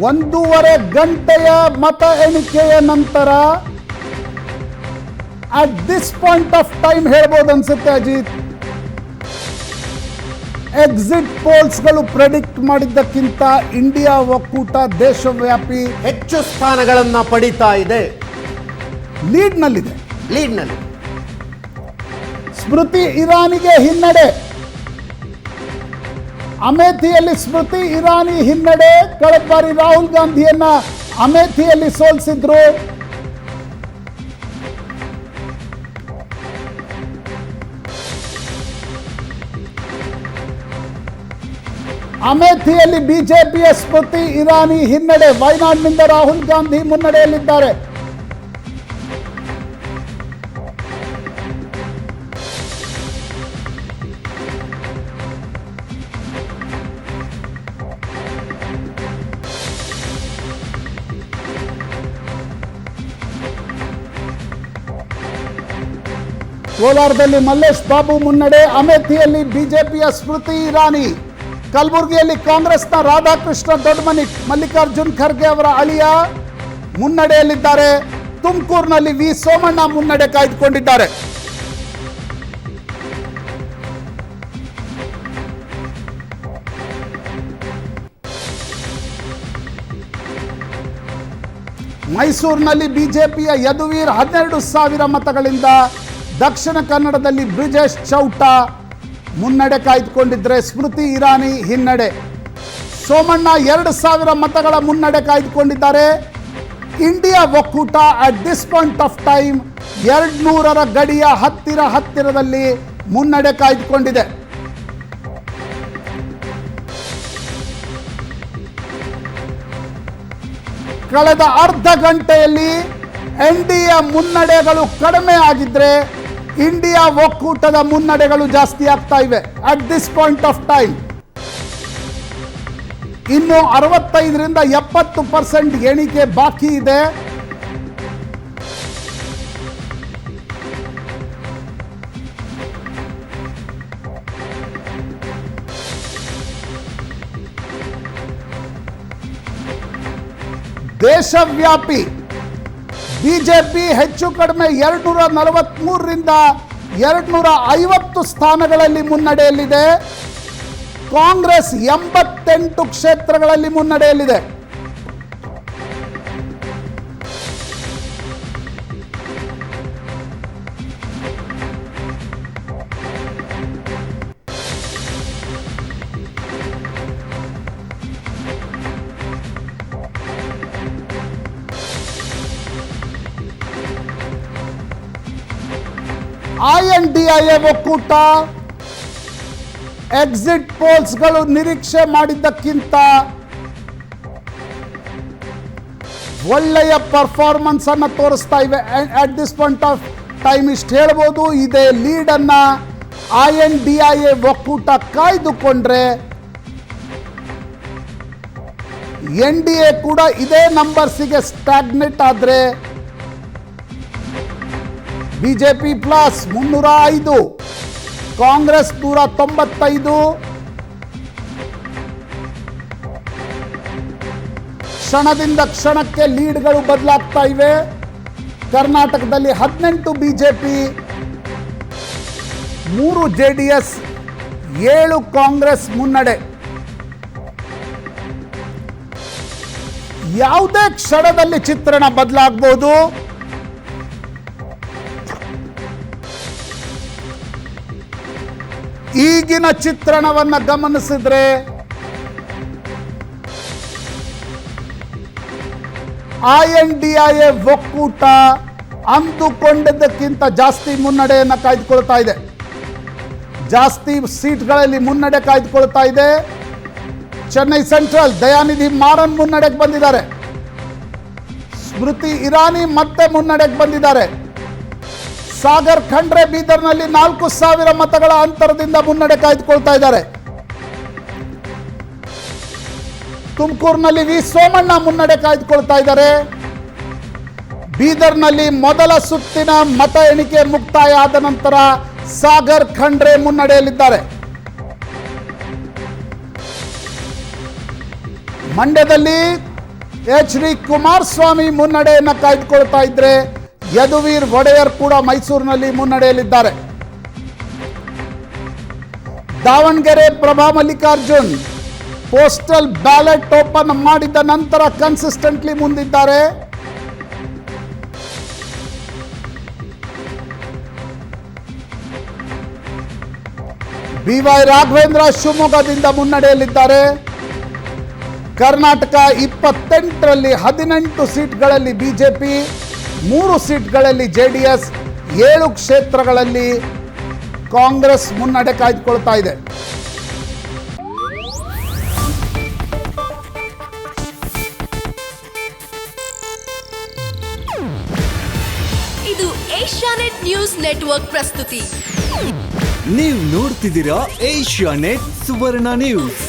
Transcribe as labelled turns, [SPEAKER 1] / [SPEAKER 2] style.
[SPEAKER 1] ಒಂದೂವರೆ ಗಂಟೆಯ ಮತ ಎಣಿಕೆಯ ನಂತರ at this point of time ಹೇಳ್ಬೋದು ಅನ್ಸುತ್ತೆ ಅಜಿತ್, ಎಕ್ಸಿಟ್ ಪೋಲ್ಸ್ಗಳು ಪ್ರೆಡಿಕ್ಟ್ ಮಾಡಿದ್ದಕ್ಕಿಂತ ಇಂಡಿಯಾ ಒಕ್ಕೂಟ ದೇಶವ್ಯಾಪಿ
[SPEAKER 2] ಹೆಚ್ಚು ಸ್ಥಾನಗಳನ್ನು ಪಡಿತಾ ಇದೆ,
[SPEAKER 1] ಲೀಡ್ನಲ್ಲಿದೆ. ಸ್ಮೃತಿ ಇರಾನಿಗೆ ಹಿನ್ನಡೆ, ಅಮೇಥಿಯಲ್ಲಿ ಸ್ಮೃತಿ ಇರಾನಿ ಹಿನ್ನಡೆ. ಕಳೆದ ಬಾರಿ ರಾಹುಲ್ ಗಾಂಧಿಯನ್ನ ಅಮೇಥಿಯಲ್ಲಿ ಸೋಲಿಸಿದ್ರು. ಅಮೇಥಿಯಲ್ಲಿ ಬಿಜೆಪಿಯ ಸ್ಮೃತಿ ಇರಾನಿ ಹಿನ್ನಡೆ, ವಯನಾಡ್ನಿಂದ ರಾಹುಲ್ ಗಾಂಧಿ ಮುನ್ನಡೆಯಲ್ಲಿದ್ದಾರೆ. ಕೋಲಾರದಲ್ಲಿ ಮಲ್ಲೇಶ್ ಬಾಬು ಮುನ್ನಡೆ, ಅಮೇಥಿಯಲ್ಲಿ ಬಿಜೆಪಿಯ ಸ್ಮೃತಿ ಇರಾನಿ, ಕಲಬುರಗಿಯಲ್ಲಿ ಕಾಂಗ್ರೆಸ್ನ ರಾಧಾಕೃಷ್ಣ ದೊಡ್ಡಮನಿ ಮಲ್ಲಿಕಾರ್ಜುನ್ ಖರ್ಗೆ ಅವರ ಅಳಿಯ ಮುನ್ನಡೆಯಲ್ಲಿದ್ದಾರೆ. ತುಮಕೂರಿನಲ್ಲಿ ವಿ ಸೋಮಣ್ಣ ಮುನ್ನಡೆ ಕಾಯ್ದುಕೊಂಡಿದ್ದಾರೆ. ಮೈಸೂರಿನಲ್ಲಿ ಬಿಜೆಪಿಯ ಯದುವೀರ್ 12,000 ಮತಗಳಿಂದ, ದಕ್ಷಿಣ ಕನ್ನಡದಲ್ಲಿ ಬ್ರಿಜೇಶ್ ಚೌಟ ಮುನ್ನಡೆ ಕಾಯ್ದುಕೊಂಡಿದ್ರೆ ಸ್ಮೃತಿ ಇರಾನಿ ಹಿನ್ನಡೆ. ಸೋಮಣ್ಣ 2,000 ಮತಗಳ ಮುನ್ನಡೆ ಕಾಯ್ದುಕೊಂಡಿದ್ದಾರೆ. ಇಂಡಿಯಾ ಒಕ್ಕೂಟ at this point of time 200ರ ಗಡಿಯ ಹತ್ತಿರದಲ್ಲಿ ಮುನ್ನಡೆ ಕಾಯ್ದುಕೊಂಡಿದೆ. ಕಳೆದ ಅರ್ಧ ಗಂಟೆಯಲ್ಲಿ ಎನ್ಡಿಎ ಮುನ್ನಡೆಗಳು ಕಡಿಮೆ ಆಗಿದ್ರೆ ಇಂಡಿಯಾ ಒಕ್ಕೂಟದ ಮುನ್ನಡೆಗಳು ಜಾಸ್ತಿ ಆಗ್ತಾ ಇವೆ. At this point of time ಇನ್ನು 65ರಿಂದ 70% ಎಣಿಕೆ ಬಾಕಿ ಇದೆ. ದೇಶವ್ಯಾಪಿ ಬಿಜೆಪಿ ಹೆಚ್ಚು ಕಡಿಮೆ 243ರಿಂದ 250 ಸ್ಥಾನಗಳಲ್ಲಿ ಮುನ್ನಡೆಯಲ್ಲಿದೆ. ಕಾಂಗ್ರೆಸ್ 88 ಕ್ಷೇತ್ರಗಳಲ್ಲಿ ಮುನ್ನಡೆಯಲ್ಲಿದೆ. INDIA ಒಕ್ಕೂಟ ಎಕ್ಸಿಟ್ ಪೋಲ್ಸ್ಗಳು ನಿರೀಕ್ಷೆ ಮಾಡಿದ್ದಕ್ಕಿಂತ ಒಳ್ಳೆಯ ಪರ್ಫಾರ್ಮೆನ್ಸ್ ಅನ್ನು ತೋರಿಸ್ತಾ ಇವೆ. At this point of time ಇಷ್ಟು ಹೇಳ್ಬೋದು. ಇದೇ ಲೀಡ್ ಅನ್ನ INDIA ಒಕ್ಕೂಟ ಕಾಯ್ದುಕೊಂಡ್ರೆ NDA ಕೂಡ ಇದೇ ನಂಬರ್ಸಿಗೆ ಸ್ಟಾಗ್ನೆಟ್ ಆದ್ರೆ ಬಿಜೆಪಿ ಪ್ಲಸ್ 305, ಕಾಂಗ್ರೆಸ್ 195, ಕ್ಷಣದಿಂದ ಕ್ಷಣಕ್ಕೆ ಲೀಡ್ಗಳು ಬದಲಾಗ್ತಾ ಇವೆ. ಕರ್ನಾಟಕದಲ್ಲಿ 18 ಬಿಜೆಪಿ, 3 JDS, 7 ಕಾಂಗ್ರೆಸ್ ಮುನ್ನಡೆ. ಯಾವುದೇ ಕ್ಷಣದಲ್ಲಿ ಚಿತ್ರಣ ಬದಲಾಗಬಹುದು. ಈಗಿನ ಚಿತ್ರಣವನ್ನು ಗಮನಿಸಿದ್ರೆ INDIA ಒಕ್ಕೂಟ ಅಂದುಕೊಂಡಿದ್ದಕ್ಕಿಂತ ಜಾಸ್ತಿ ಮುನ್ನಡೆಯನ್ನು ಕಾಯ್ದುಕೊಳ್ತಾ ಇದೆ. ಜಾಸ್ತಿ ಸೀಟ್ಗಳಲ್ಲಿ ಮುನ್ನಡೆ ಕಾಯ್ದುಕೊಳ್ತಾ ಇದೆ. ಚೆನ್ನೈ ಸೆಂಟ್ರಲ್ ದಯಾನಿಧಿ ಮಾರನ್ ಮುನ್ನಡೆಗೆ ಬಂದಿದ್ದಾರೆ. ಸ್ಮೃತಿ ಇರಾನಿ ಮತ್ತೆ ಮುನ್ನಡೆಗೆ ಬಂದಿದ್ದಾರೆ. ಸಾಗರ್ ಖಂಡ್ರೆ ಬೀದರ್ನಲ್ಲಿ 4,000 ಮತಗಳ ಅಂತರದಿಂದ ಮುನ್ನಡೆ ಕಾಯ್ದುಕೊಳ್ತಾ ಇದ್ದಾರೆ. ತುಮಕೂರಿನಲ್ಲಿ ವಿ ಸೋಮಣ್ಣ ಮುನ್ನಡೆ ಕಾಯ್ದುಕೊಳ್ತಾ ಇದ್ದಾರೆ. ಬೀದರ್ನಲ್ಲಿ ಮೊದಲ ಸುತ್ತಿನ ಮತ ಎಣಿಕೆ ಮುಕ್ತಾಯ ಆದ ನಂತರ ಸಾಗರ್ ಖಂಡ್ರೆ ಮುನ್ನಡೆಯಲ್ಲಿದ್ದಾರೆ. ಮಂಡ್ಯದಲ್ಲಿ HD ಕುಮಾರಸ್ವಾಮಿ ಮುನ್ನಡೆಯನ್ನು ಕಾಯ್ದುಕೊಳ್ತಾ ಇದ್ರೆ ಯದುವೀರ್ ಒಡೆಯರ್ ಕೂಡ ಮೈಸೂರಿನಲ್ಲಿ ಮುನ್ನಡೆಯಲ್ಲಿದ್ದಾರೆ. Davanagere Prabha Mallikarjun postal ballot open ಮಾಡಿದ ನಂತರ ಕನ್ಸಿಸ್ಟೆಂಟ್ಲಿ ಮುಂದಿದ್ದಾರೆ. BY ರಾಘವೇಂದ್ರ ಶಿವಮೊಗ್ಗದಿಂದ ಮುನ್ನಡೆಯಲ್ಲಿದ್ದಾರೆ. ಕರ್ನಾಟಕ 28ರಲ್ಲಿ 18 ಸೀಟ್ಗಳಲ್ಲಿ ಬಿಜೆಪಿ, 3 ಸೀಟ್ಗಳಲ್ಲಿ JDS, 7 ಕ್ಷೇತ್ರಗಳಲ್ಲಿ ಕಾಂಗ್ರೆಸ್ ಮುನ್ನಡೆ ಕಾಯ್ದುಕೊಳ್ತಾ ಇದೆ.
[SPEAKER 3] ಇದು ಏಷ್ಯಾನೆಟ್ ನ್ಯೂಸ್ ನೆಟ್ವರ್ಕ್ ಪ್ರಸ್ತುತಿ.
[SPEAKER 4] ನೀವು ನೋಡ್ತಿದ್ದೀರಾ ಏಷ್ಯಾನೆಟ್ ಸುವರ್ಣ ನ್ಯೂಸ್.